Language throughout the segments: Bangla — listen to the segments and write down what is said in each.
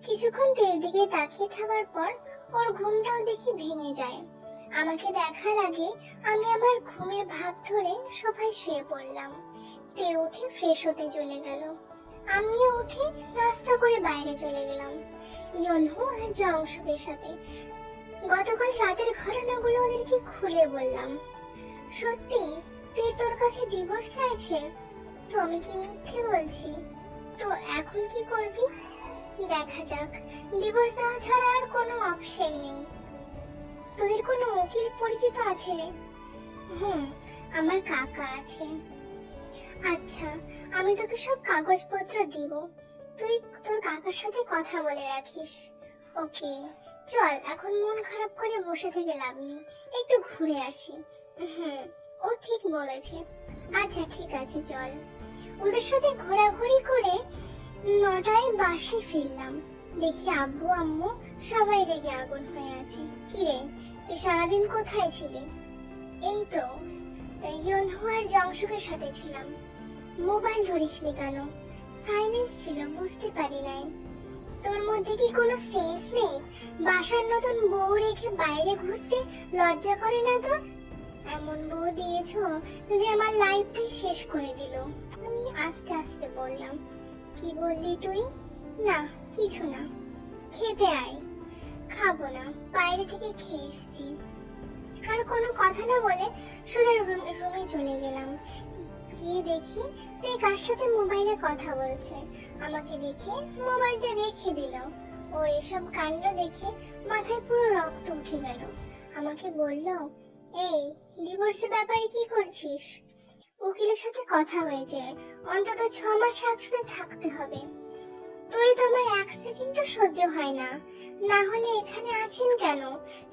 কিছুক্ষণ তের দিকে তাকিয়ে থাকার পর ওর ঘুমটাও দেখি ভেঙে যায়। আমাকে দেখার আগে আমি আমার ঘুমের ভাব ধরে সোফায় শুয়ে পড়লাম। তে উঠে ফ্রেশ হতে চলে গেল। আমিও উঠে নাস্তা করে বাইরে চলে গেলাম ইয়নহু আর জংশুকের সাথে। গতকাল রাতের ঘটনাগুলো ওদেরকে খুলে বললাম। সত্যি তে তোর কাছে ডিভোর্স চাইছে? তো আমি কি মিথ্যে বলছি? তো এখন কি করবি? দেখা যাক, ডিভোর্স দেওয়া ছাড়া আর কোনো অপশন নেই। তোদের কোনো উকিল পরিচিত আছে? আমার কাকা আছে। আচ্ছা, আমি তোকে সব কাগজপত্র দিব, তুই তোর কাকার সাথে কথা বলে রাখিস। ওকে, চল, এখন মন খারাপ করে বসে থেকে লাভ নেই, একটু ঘুরে আসি। ও ঠিক বলেছে। আচ্ছা ঠিক আছে, চল। ওদের সাথে ঘোরাঘুরি করে 9টায় বাসায় ফিরলাম। দেখি আব্বু আম্মু সবাই রেগে আগুন হয়ে আছে। কিরে, তুই সারাদিন কোথায় ছিলি? এই তো ইয়নহু আর জংশুকের সাথে ছিলাম। মোবাইল ধরিসনি কেন? সাইলেন্স ছিল, বুঝতে পারি নাই। তোর মধ্যে কি কোনো সেন্স নেই? বাসার নতুন বউ রেখে বাইরে ঘুরতে লজ্জা করে না তোর? এমন বউ দিয়েছো যে আমার লাইফটাই শেষ করে দিল। আমি আস্তে আস্তে বললাম। কি বললি তুই? না কিছু না। খেতে আয়। খাবো না, বাইরে থেকে খেয়ে এসেছি। আর কোনো কথা না বলে সোজা রুমে চলে গেলাম। গিয়ে দেখি তে কার সাথে মোবাইলে কথা বলছে। আমাকে দেখে মোবাইলটা রেখে দিল। ওর এসব কাণ্ড দেখে মাথায় পুরো রক্ত উঠে গেল। আমাকে বলল, এই ডিভোর্সের ব্যাপারে কি করছিস? উকিলের সাথে কথা হয়েছে, অন্তত 6 মাস একসাথে থাকতে হবে। তোরই তো আমার 1 সেকেন্ডও সহ্য হয় না। না হলে এখানে আছেন কেন?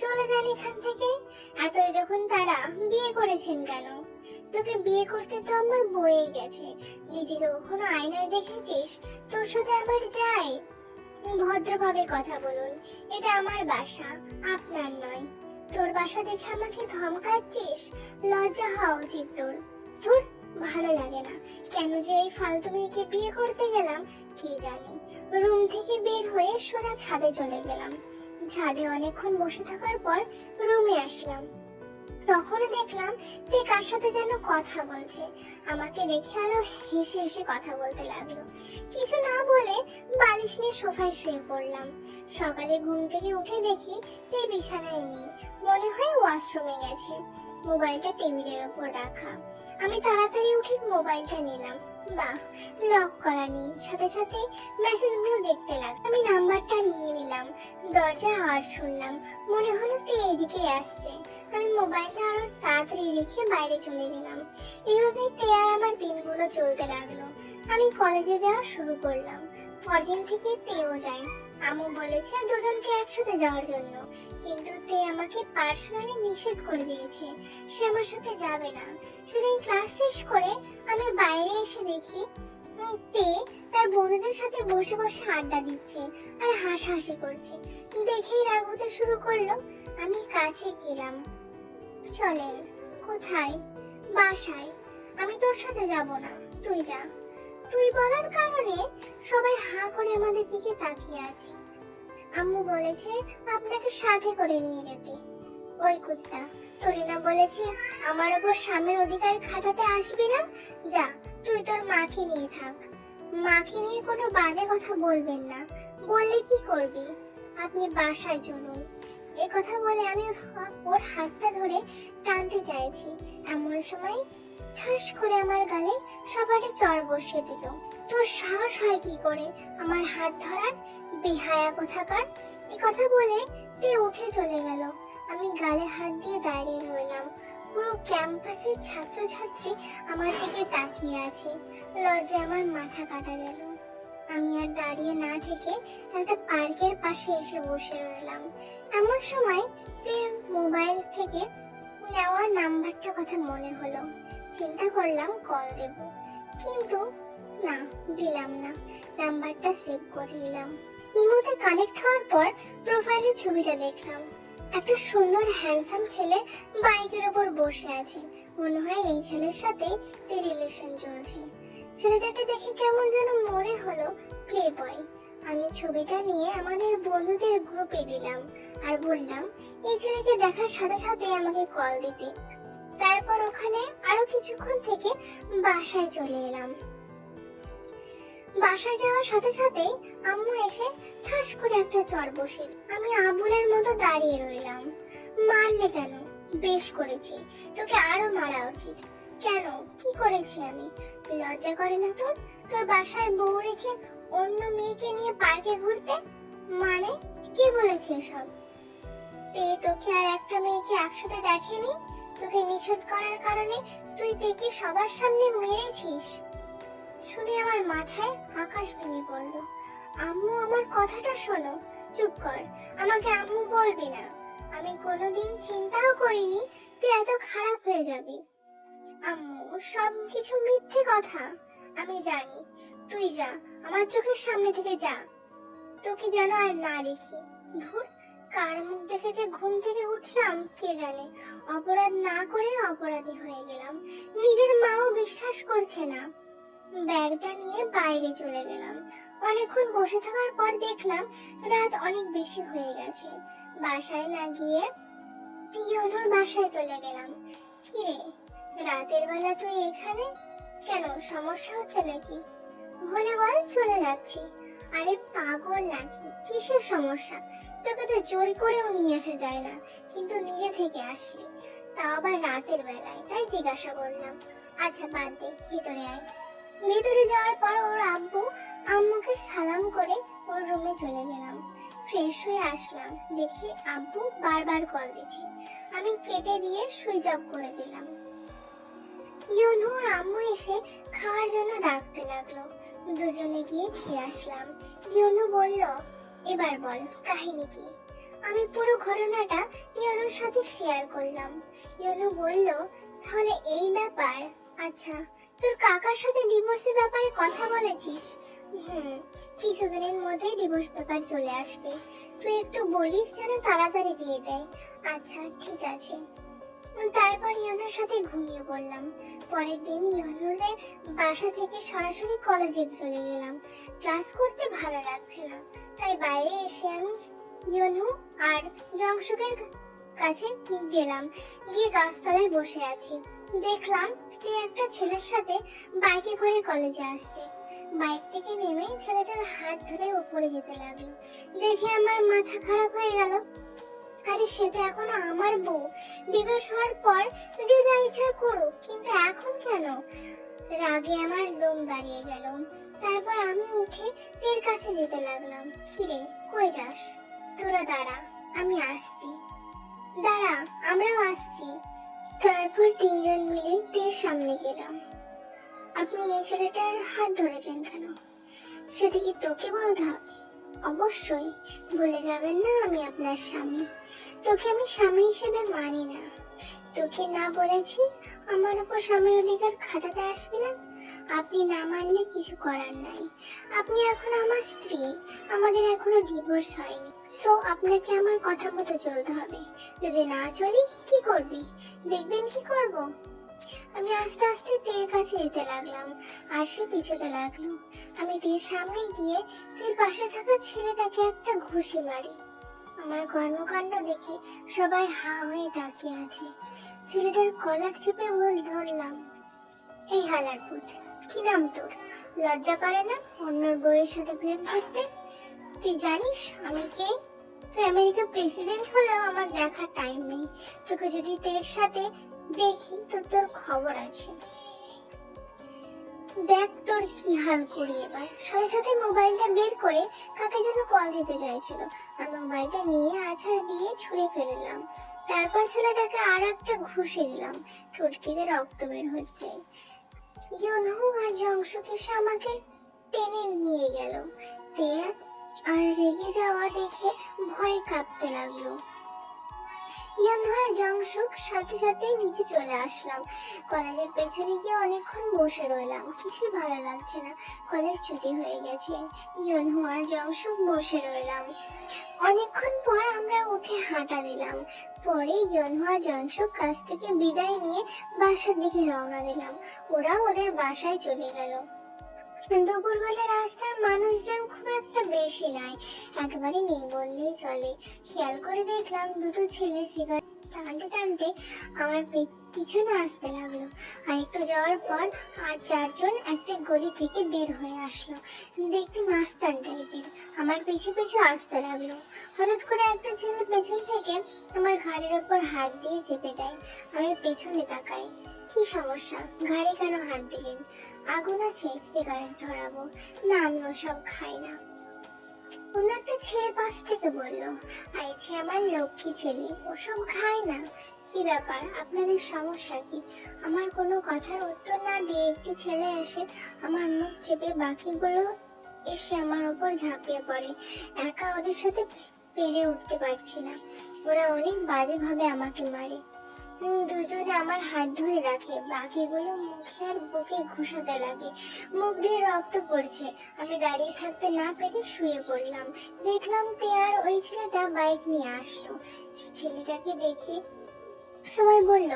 চলে যান এখান থেকে। এতই যখন তারা, বিয়ে করেছেন কেন? তোকে বিয়ে করতে তো আমার বয়ে গেছে। নিজেকে কখনো আয়নায় দেখেছিস? তোর সাথে আবার যাই। ভদ্রভাবে কথা বলুন, এটা আমার বাসা, আপনার নয়। তোর বাসা দেখে আমাকে ধমকাচ্ছিস? লজ্জা হওয়া উচিত তোর। তোর ভালো লাগে না কেন যে এই ফালতু মেয়েকে বিয়ে করতে গেলাম কে জানে। রুম থেকে বের হয়ে সোজা ছাদে চলে গেলাম। ছাদে অনেকক্ষণ বসে থাকার পর রুমে আসলাম। তখন দেখলাম তে কার সাথে যেন কথা বলছে। আমাকে দেখে আরো হেসে হেসে কথা বলতে লাগলো। কিছু না বলে বালিশ নিয়ে সোফায় শুয়ে পড়লাম। সকালে ঘুম থেকে উঠে দেখি তে বিছানায় নেই, মনে হয় ওয়াশরুমে গেছে। মোবাইলটা টেবিলের উপর রাখা। আমি তাড়াতাড়ি উঠে মোবাইলটা নিলাম। বাহ, লক করা নেই। সাথে সাথে মেসেজগুলো দেখতে লাগলাম। আমি নাম্বারটা নিয়ে নিলাম। দরজায় আওয়াজ শুনলাম, মনে হলো তে এদিকে আসছে। আমি মোবাইলটা আরো তাড়াতাড়ি রেখে বাইরে চলে গেলাম। এভাবে তে আর আমার দিনগুলো চলতে লাগলো। আমি কলেজে যাওয়া শুরু করলাম। পরদিন থেকে তেও যায়। আম্মু বলেছে দুজনকে একসাথে যাওয়ার জন্য, কিন্তু তে আমাকে পার্সোনালি নিষেধ করে দিয়েছে, সে আমার সাথে যাবে না। সেদিন ক্লাস শেষ করে আমি বাইরে এসে দেখি তে তার বন্ধুদের সাথে বসে বসে আড্ডা দিচ্ছে আর হাসাহাসি করছে। দেখেই রাগ হতে শুরু করলো। আমি কাছে গেলাম। চলেন। কোথায়? বাসায়। আমি তোর সাথে যাব না, তুই যা। তুই বলার কারণে সবাই হাঁ করে আমাদের দিকে তাকিয়ে আছে। আম্মু বলেছে আপনাকে সাথে করে নিয়ে যেতে। ওই কুত্তা, তোরে না বলেছে আমার উপর স্বামীর অধিকার খাটাতে আসবি না? যা, তুই তোর মাকে নিয়ে থাক। মাকে নিয়ে কোনো বাজে কথা বলবেন না, বললে কি করবি? আপনি বাসায় চলুন। এ কথা বলে আমি ওর হাতটা ধরে টানতে চাইছি, এমন সময় ঠাস করে আমার গালে সবারই চড় বসিয়ে দিল। তোর সাহস হয় কি করে আমার হাত ধরার, বেহায়া কোথাকার! এ কথা বলে তে উঠে চলে গেল। আমি গালে হাত দিয়ে দাঁড়িয়ে রইলাম। পুরো ক্যাম্পাসের ছাত্রছাত্রী আমার দিকে তাকিয়ে আছে। লজ্জায় আমার মাথা কাটা গেল। আমি আর দাঁড়িয়ে না থেকে একটা পার্কের পাশে এসে বসে রইলাম। এমন সময় তে মোবাইল থেকে নেওয়া নাম্বারটা কথা মনে হলো, চিন্তা করলাম কল দেব, কিন্তু না, দিলাম না, নাম্বারটা সেভ করে নিলাম। ইমোতে কানেক্ট হওয়ার পর প্রোফাইলের ছবিটা দেখলাম। একটা সুন্দর হ্যান্ডসাম ছেলে বাইকের ওপর বসে আছে, মনে হয় এই ছেলের সাথে তার রিলেশন চলছে। ছেলেটাকে দেখে কেমন যেন মনে হলো প্লে বয়। আমি ছবিটা নিয়ে আমাদের বন্ধুদের গ্রুপে দিলাম আর বললাম এই ছেলেকে দেখার সাথে সাথে আমাকে কল দিতে। তারপর ওখানে আরো কিছুক্ষণ থেকে বাসায় চলে এলাম। বাসায় যাওয়ার সাথে সাথে আম্মু এসে ঠাস করে একটা চড় বসে, আমি আবুলের মতো দাঁড়িয়ে রইলাম। মারলে কেন? বেশ করেছি, তোকে আরো মারা উচিত। কেন, কি করেছি আমি? লজ্জা করে না তোর? তোর বাসায় বউ রেখে অন্য মেয়েকে নিয়ে পার্কে ঘুরতে? মানে কি বলেছে এসব? তোকে আর একটা মেয়েকে একসাথে দেখেনি? তোকে নিষেধ করার কারণে তুই তেকে সবার সামনে মেরেছিস? শুনে আমার মাথায় আকাশ ভেঙে পড়লো। আম্মু, আমার কথাটা শোনো। চুপ কর, আমাকে আম্মু বলবি না। আমি কোনোদিন চিন্তাও করিনি তুই এত খারাপ হয়ে যাবি। আম্মু, সব কিছু মিথ্যে কথা। আমি জানি, তুই যা, আমার চোখের সামনে থেকে যা, তোকে যেন আর না দেখি। ধুর, কার মুখ দেখে যে ঘুম থেকে উঠলাম কে জানে। অপরাধ না করে অপরাধী হয়ে গেলাম, নিজের মাও বিশ্বাস করছে না। ব্যাগটা নিয়ে বাইরে চলে গেলাম। অনেকক্ষণ বসে থাকার পর দেখলাম রাত অনেক বেশি হয়ে গেছে। বাসায় না গিয়ে ইয়নোর বাসায় চলে গেলাম। কিরে, রাতের বেলা তুই এখানে কেন? সমস্যা হচ্ছে নাকি? বলে বল, চলে যাচ্ছি। আরে পাগল নাকি? কিসের সমস্যা? তোকে তো জোর করেও নিয়ে আসা যায় না, কিন্তু নিজে থেকে আসলি, তাও আবার রাতের বেলায়, তাই জিজ্ঞাসা করলাম। আচ্ছা বাদ দে, ভিতরে আয়। ভেতরে যাওয়ার পর ওর আব্বু আম্মুকে সালাম করে ওর রুমে চলে গেলাম। ফ্রেশ হয়ে আসলাম, দেখি আব্বু বারবার কল দিচ্ছে। আমি কেটে দিয়ে সুইচ অফ করে দিলাম। ইয়নু আর আম্মু এসে খাওয়ার জন্য ডাকতে লাগলো। দুজনে গিয়ে খেয়ে আসলাম। ইয়নু বলল, এবার বল কাহিনী কি? আমি পুরো ঘটনাটা ইয়নুর সাথে শেয়ার করলাম। ইয়নু বলল, তাহলে এই ব্যাপার। আচ্ছা, তোর কাকার সাথে ডিভোর্সের ব্যাপারে কথা বলেছিস? কিছুদিনের মধ্যেই ডিভোর্স পেপার চলে আসবে, তুই একটু বলিস যেন তাড়াতাড়ি দিয়ে দেয়। আচ্ছা ঠিক আছে। তারপর ইয়নুর সাথে ঘুমিয়ে পড়লাম। পরের দিন ইয়নুদের বাসা থেকে সরাসরি কলেজে চলে গেলাম। ক্লাস করতে ভালো লাগছে না, তাই বাইরে এসে আমি ইয়নু আর জংশুকের কাছে গেলাম। গিয়ে গাছতলায় বসে আছি, দেখলাম সে একটা ছেলের সাথে বাইকে করে কলেজে আসছে। বাইক থেকে নেমে ছেলেটার হাত ধরে উপরে যেতে লাগলো। দেখে আমার মাথা খারাপ হয়ে গেল। আরে সে তো এখনো আমার বউ, ডিভোর্স হওয়ার পর যে যা ইচ্ছা করুক, কিন্তু এখন কেন? রাগে আমার লোম দাঁড়িয়ে গেল। তারপর আমি উঠে তের কাছে যেতে লাগলাম। কিরে, কই যাস? তোরা দাঁড়া, আমি আসছি। দাঁড়া, আমরাও আসছি। তারপর তিনজন মিলে তের সামনে গেলাম। আপনি এই ছেলেটার হাত ধরেছেন কেন? সেটা কি তোকে বলতে হবে? অবশ্যই, বলে যাবেন না আমি আপনার স্বামী। তোকে আমি স্বামী হিসেবে মানি না। তোকে না বলেছি আমার উপর স্বামীর অধিকার খাটাতে আসবি না। আপনি না মানলে কিছু করার নাই। আপনি এখন আমার স্ত্রী, আমাদের এখনো ডিভোর্স হয়নি, সো আপনাকে আমার কথা মতো চলতে হবে। যদি না চলি কি করবি? দেখবেন কি করব। আমি আস্তে আস্তে তের কাছে যেতে লাগলাম আর সে পিছোতে লাগলো। আমি তের সামনে গিয়ে তের পাশে থাকা ছেলেটাকে একটা ঘুষি মারি। আমার কর্মকাণ্ড দেখে সবাই হা হয়ে তাকিয়ে আছে। ছেলেটার কলার চেপে ধরলাম, এই হালার পুত, কি নাম তোর? লজ্জা করে না অন্যর বউয়ের সাথে প্রেম করতে? তুই জানিস আমি কে? তুই আমেরিকা প্রেসিডেন্ট হলেও আমার দেখার টাইম নেই। তোকে যদি তের সাথে দেখি তো তোর খবর আছে। দেখ তোর কি হাল করি এবার। সাথে সাথে মোবাইলটা বের করে কাকে যেন কল দিতে চাইছিল, আর মোবাইলটা নিয়ে আছাড় দিয়ে ছুঁড়ে ফেললাম। তারপর ছেলেটাকে আর একটা ঘুষি দিলাম, টুটকিতে রক্ত বের হচ্ছে। ইয়নু আর জংশুক এসে আমাকে টেনে নিয়ে গেল। তে আর রেগে যাওয়া দেখে ভয় কাঁপতে লাগলো। ইয়ানহার জংশুক সাথে সাথেই নিচে চলে আসলাম। কলেজের পেছনে গিয়ে অনেকক্ষণ বসে রইলাম, কিছুই ভালো লাগছে না। কলেজ ছুটি হয়ে গেছে। ইয়ানহার জংশুক বসে রইলাম। অনেকক্ষণ পর আমরা উঠে হাঁটা দিলাম। পরে ইয়নহুয়া জংশুক কাছ থেকে বিদায় নিয়ে বাসার দিকে রওনা দিলাম। ওরা ওদের বাসায় চলে গেল। দুপুরবেলা রাস্তার মানুষজন খুব একটা বেশি নাই, একেবারে নেই বললেই চলে। খেয়াল করে দেখলাম দুটো ছেলে সিগারেট টানতে টানতে আমার পিছনে আসতে লাগলো। আর একটু যাওয়ার পর আর চারজন একটা গলি থেকে বের হয়ে আসলো। দেখতে মাস্তান টাইপের, আমার পিছু পিছু আসতে লাগলো। হঠাৎ করে একটা ছেলে পেছন থেকে আমার ঘাড়ের ওপর হাত দিয়ে চেপে দেয়। আমি পেছনে তাকাই, কি সমস্যা, ঘাড়ে কেন হাত দিলেন? আগুন আছে, সিগারেট ধরাবো? না, আমি ওসব খাই না। অন্য একটা ছেলে পাশ থেকে বলল, আইছে আমার লক্ষ্মী ছেলে, ওসব খায় না। কি ব্যাপার, আপনাদের সমস্যা কি? আমার কোনো কথার উত্তর না দিয়ে একটি ছেলে এসে আমার মুখ চেপে বাকিগুলো এসে আমার উপর ঝাঁপিয়ে পড়ে। একা ওদের সাথে পেরে উঠতে পারছি না, ওরা অনেক বাজে ভাবে আমাকে মারে। দুজনে আমার হাত ধরে রাখে, বাকিগুলো মুখে আর বুকে ঘুষাতে লাগে। মুখ দিয়ে রক্ত পড়ছে। আমি দাঁড়িয়ে থাকতে না পেরে শুয়ে পড়লাম। দেখলাম তে আর ওই ছেলেটা বাইক নিয়ে আসলো। ছেলেটাকে দেখি সবাই বলল,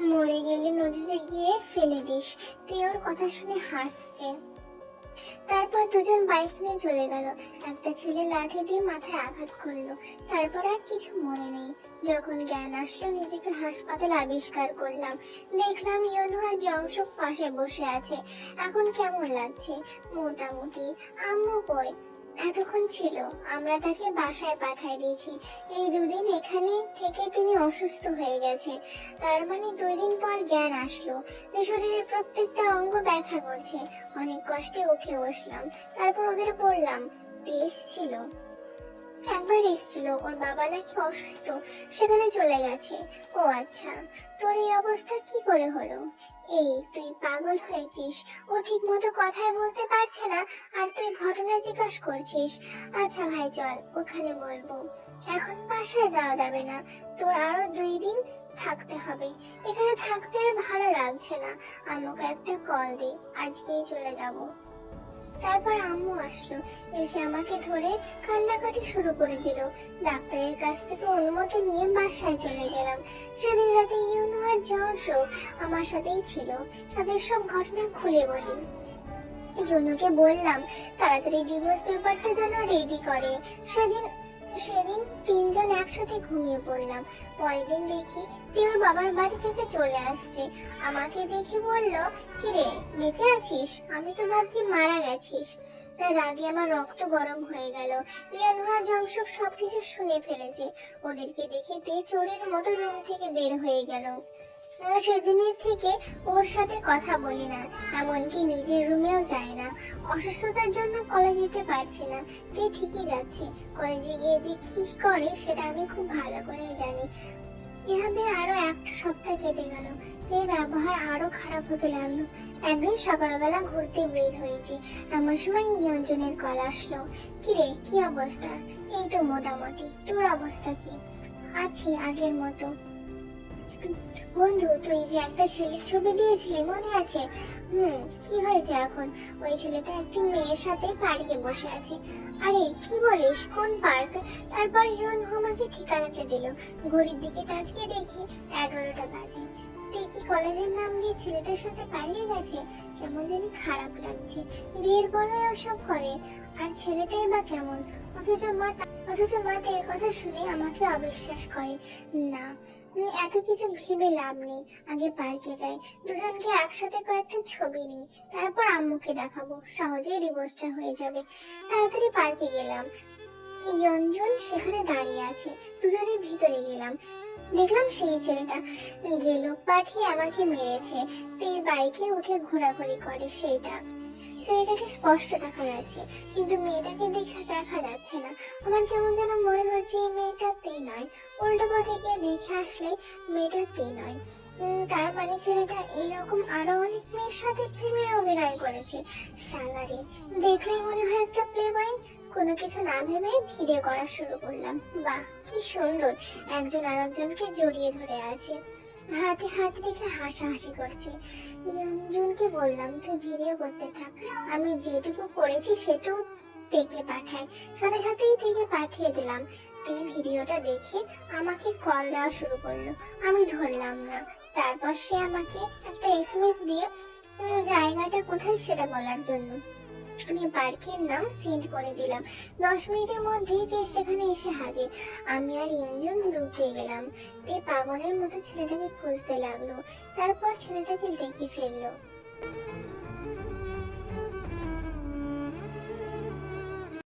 মরে গেলে নদীতে গিয়ে ফেলে দিস। তে ওর কথা শুনে হাসছে। তারপর দুজন বাইক নিয়ে চলে গেল। একটা ছেলে লাঠি দিয়ে মাথায় আঘাত করলো। তারপর আর কিছু মনে নেই। যখন জ্ঞান আসলো নিজেকে হাসপাতালে আবিষ্কার করলাম। দেখলাম ইয়নহুয়া জংশুক পাশে বসে আছে। এখন কেমন লাগছে? মোটামুটি। আম্মু কই? এতক্ষণ ছিল, আমরা তাকে বাসায় পাঠিয়ে দিয়েছি। এই দুদিন এখানে থেকে তিনি অসুস্থ হয়ে গেছে। তার মানে 2 দিন পর জ্ঞান আসলো। শরীরের প্রত্যেকটা অঙ্গ ব্যথা করছে। অনেক কষ্টে উঠে বসলাম। তারপর ওদের বললাম, দেশ ছিল, একবার এসেছিল, ওর বাবা নাকি অসুস্থ, সেখানে চলে গেছে। ও আচ্ছা, তোর এই অবস্থা কি করে হলো? এই, তুই পাগল হয়েছিস? ও ঠিক মতো কথাই বলতে পারছে না, আর তুই ঘটনা জিজ্ঞাসা করছিস? আচ্ছা ভাই, চল, ওখানে বলবো। এখন বাসায় যাওয়া যাবে না, তোর আরো 2 দিন থাকতে হবে। এখানে থাকতে আর ভালো লাগছে না। আমাকে একটা কল দে, আজকেই চলে যাবো। তারপর আম্মু আসলো, এসে আমাকে ধরে কান্নাকাটি শুরু করে দিল। ডাক্তারের কাছ থেকে অনুমতি নিয়ে বাসায় চলে গেলাম। সেদিন রাতে ইয়নহুয়া জংশুক আমার সাথেই ছিল। তাদের সব ঘটনা খুলে বলি। ইয়নুকে বললাম তাড়াতাড়ি ডিভোর্স পেপারটা যেন রেডি করে। সেদিন 3জন একসাথে ঘুমিয়ে পড়লাম। পরের দিন দেখি তোর বাবার বাড়ি থেকে চলে আসছে। আমাকে দেখে বলল, কিরে, বেঁচে আছিস? আমি তো ভাবছি মারা গেছিস। তার আগে আমার রক্ত গরম হয়ে গেল। ইয়নহুয়া জংশুক সবকিছু শুনে ফেলেছে। ওদেরকে দেখে তে চোরের মতো রুম থেকে বের হয়ে গেল। সেদিনের থেকে ওর সাথে কথা বলি না, এমনকি নিজের রুমেও যায় না। অসুস্থতার জন্য কলেজ যেতে পারছি না। তে ঠিকই যাচ্ছে। কলেজে গিয়ে যে কি করে সেটা আমি খুব ভালো করেই জানি। এভাবে আরো 1 সপ্তাহ কেটে গেল। এর ব্যবহার আরো খারাপ হতে লাগলো। একদিন সকালবেলা ঘুরতে বের হয়েছি, এমন সময় ইয়ঞ্জনের কল আসলো। কিরে, কি অবস্থা? এই তো মোটামুটি। তোর অবস্থা কি? আছি আগের মতো। বন্ধু, তুই যে একটা ছেলের ছবি দিয়েছিলি মনে আছে? কি হয়েছে এখন? ওই ছেলেটা একটি মেয়ের সাথে পার্কে বসে আছে। আরে কি বলিস, কোন পার্ক? তারপর ইয়নহু আমাকে ঠিকানাটা দিল। ঘড়ির দিকে তাকিয়ে দেখি 11টা বাজে। তুই কি কলেজের নাম দিয়ে ছেলেটার সাথে পালিয়ে গেছে? কেমন জানি খারাপ লাগছে। বিয়ের পরে ওসব করে, আর ছেলেটাই বা কেমন? অথচ মা এর কথা শুনে আমাকে অবিশ্বাস করে। না, এত কিছু ভেবে লাভ নেই। আগে পার্কে যাই, দুজনকে একসাথে কয়েকটা ছবি নিই, তারপর আম্মুকে দেখাবো, সহজেই ডিভোর্সটা হয়ে যাবে। তাড়াতাড়ি পার্কে গেলাম। ইয়ঞ্জন সেখানে দাঁড়িয়ে আছে। দুজনে ভিতরে গেলাম। দেখলাম সেই ছেলেটা যে লোক পাঠিয়ে আমাকে মেরেছে, তের বাইকে উঠে ঘোরাঘুরি করে সেইটা। ছেলেটাকে স্পষ্ট দেখা যাচ্ছে, কিন্তু মেয়েটাকে দেখা যাচ্ছে না। আমার কেমন যেন মনে হচ্ছে এই মেয়েটা তে নয়। উল্টো পথে গিয়ে দেখে আসলে মেয়েটা তে নয়। তার মানে ছেলেটা এইরকম আরো অনেক মেয়ের সাথে প্রেমের অভিনয় করেছে। শালারে, দেখলেই মনে হয় একটা প্লে বয়। কোনো কিছু না ভেবে ভিডিও করা শুরু করলাম। বাহ, কি সুন্দর, একজন আরেকজনকে জড়িয়ে ধরে আছে, হাতে হাত রেখে হাসাহাসি করছে। ইয়ঞ্জনকে বললাম, তুই ভিডিও করতে থাক, আমি যেটুকু করেছি সেটাও দেখে পাঠাই। সাথে সাথেই থেকে পাঠিয়ে দিলাম। তে ভিডিওটা দেখে আমাকে কল দেওয়া শুরু করলো, আমি ধরলাম না। তারপর সে আমাকে একটা এসএমএস দিয়ে জায়গাটা কোথায় সেটা বলার জন্য আমি পার্কের নাম সেন্ড করে দিলাম। 10 মিনিটের মধ্যেই তে সেখানে এসে হাজির। আমি আর ইয়ঞ্জন লুকিয়ে গেলাম। তে পাগলের মতো ছেলেটাকে খুঁজতে লাগলো, তারপর ছেলেটাকে দেখে ফেললো।